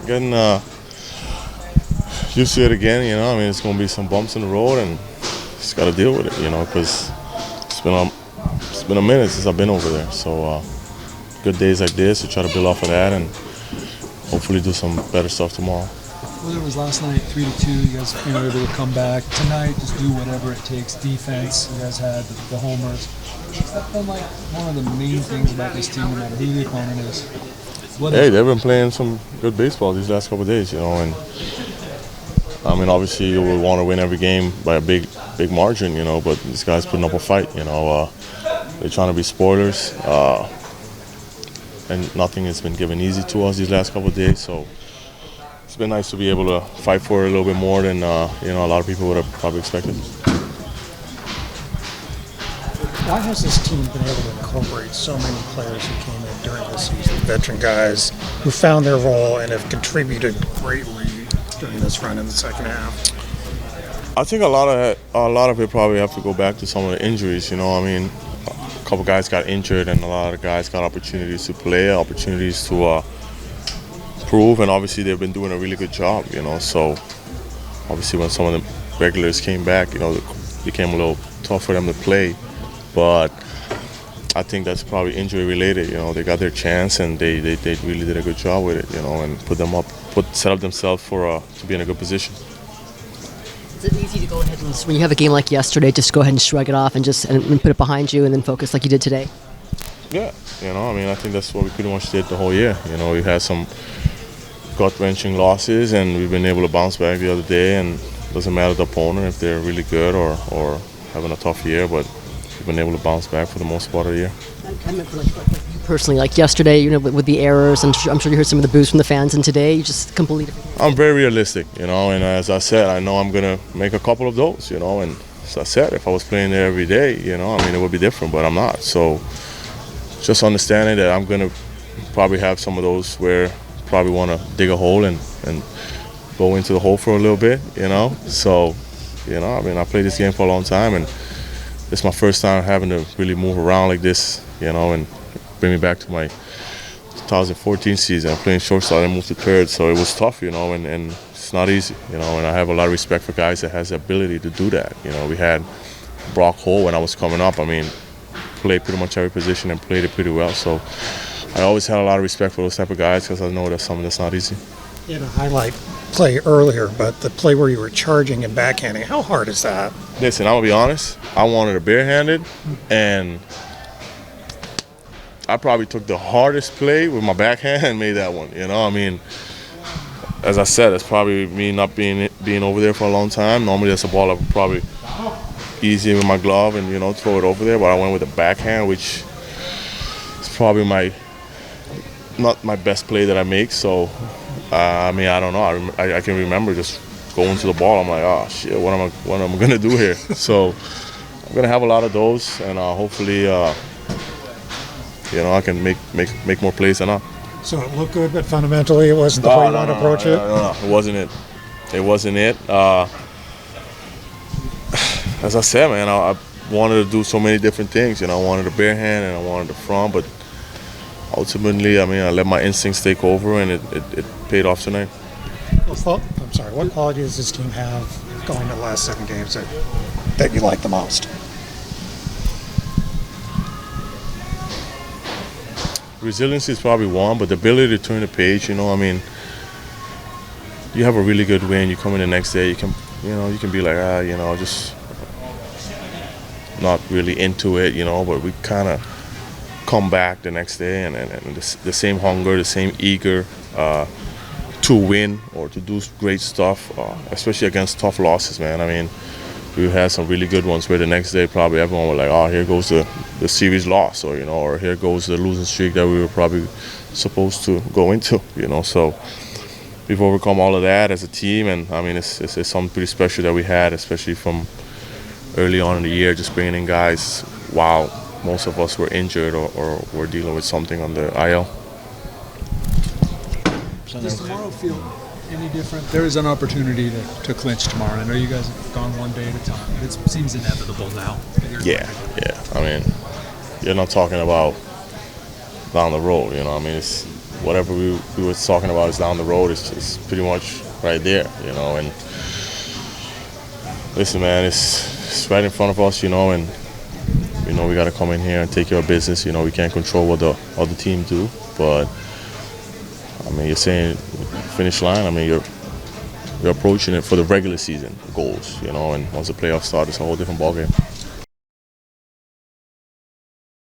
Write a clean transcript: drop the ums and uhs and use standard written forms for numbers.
getting used to it again. You know, I mean, it's going to be some bumps in the road, and just got to deal with it. You know, because it's been a minute since I've been over there. So good days like this, to try to build off of that, and hopefully do some better stuff tomorrow. Well, it was last night, 3-2. You guys were able to come back. Tonight, just do whatever it takes. Defense, you guys had the homers. Has that been like one of the main things about this team, no matter who the opponent is? Hey, they've been playing some good baseball these last couple of days, you know, and I mean, obviously you would want to win every game by a big margin, you know, but these guys putting up a fight, you know. They're trying to be spoilers, and nothing has been given easy to us these last couple of days, so it's been nice to be able to fight for it a little bit more than, you know, a lot of people would have probably expected. Why has this team been able to incorporate so many players who came in during the season, veteran guys who found their role and have contributed greatly during this run in the second half? I think a lot of it probably have to go back to some of the injuries. You know, I mean, a couple guys got injured, and a lot of guys got opportunities to play, opportunities to prove, and obviously they've been doing a really good job. You know, so obviously when some of the regulars came back, you know, it became a little tough for them to play. But I think that's probably injury related. You know, they got their chance, and they really did a good job with it. You know, and set up themselves for to be in a good position. Is it easy to go ahead and, when you have a game like yesterday, just go ahead and shrug it off and just and put it behind you and then focus like you did today? Yeah, you know, I mean, I think that's what we pretty much did the whole year. You know, we had some gut-wrenching losses, and we've been able to bounce back the other day. And it doesn't matter the opponent if they're really good or having a tough year, but we've been able to bounce back for the most part of the year. I meant for like you personally, like yesterday, you know, with the errors, and I'm sure you heard some of the boos from the fans, and today you just completely different. I'm very realistic, you know, and as I said, I know I'm going to make a couple of those, you know, and as I said, if I was playing there every day, you know, I mean, it would be different, but I'm not. So just understanding that I'm going to probably have some of those where I probably want to dig a hole and go into the hole for a little bit, you know. So, you know, I mean, I played this game for a long time, and it's my first time having to really move around like this, you know, and bring me back to my 2014 season. I'm playing shortstop and moved to third, so it was tough, you know, and it's not easy, you know, and I have a lot of respect for guys that has the ability to do that. You know, we had Brock Holt when I was coming up. I mean, played pretty much every position and played it pretty well, so I always had a lot of respect for those type of guys because I know that's something that's not easy. You had a highlight play earlier, but the play where you were charging and backhanding, how hard is that? Listen, I'm going to be honest. I wanted it barehanded, and I probably took the hardest play with my backhand and made that one. You know, I mean, as I said, it's probably me not being over there for a long time. Normally that's a ball I would probably easy with my glove and, you know, throw it over there, but I went with the backhand, which is probably not my best play that I make. So I mean, I don't know. I can remember just going to the ball. I'm like, oh shit, what am I gonna do here? So I'm gonna have a lot of those, and hopefully, you know, I can make more plays than not. So it looked good, but fundamentally, it wasn't the way you want to approach it. No, it wasn't it. It wasn't it. As I said, man, I wanted to do so many different things. You know, I wanted a bare hand and I wanted the front, but ultimately, I mean, I let my instincts take over, and it paid off tonight. Well, I'm sorry. What qualities does this team have going to the last 7 games that you like the most? Resiliency is probably one, but the ability to turn the page. You know, I mean, you have a really good win. You come in the next day, you can be like, you know, just not really into it, you know, but we kind of come back the next day and the same hunger, the same eager to win or to do great stuff, especially against tough losses, man. I mean, we had some really good ones where the next day probably everyone was like, oh, here goes the series loss, or, you know, or here goes the losing streak that we were probably supposed to go into, you know. So we've overcome all of that as a team, and I mean, it's something pretty special that we had, especially from early on in the year, just bringing in guys while most of us were injured or were dealing with something on the IL. Does tomorrow feel any different? There is an opportunity to clinch tomorrow. I know you guys have gone one day at a time, but it seems inevitable now. Yeah. I mean, you're not talking about down the road, you know. I mean, whatever we were talking about is down the road. It's pretty much right there, you know. And listen, man, it's right in front of us, you know, and you know we got to come in here and take care of business. You know, we can't control what the other team do, but I mean, you're saying finish line. I mean, you're approaching it for the regular season goals, you know, and once the playoffs start, it's a whole different ballgame.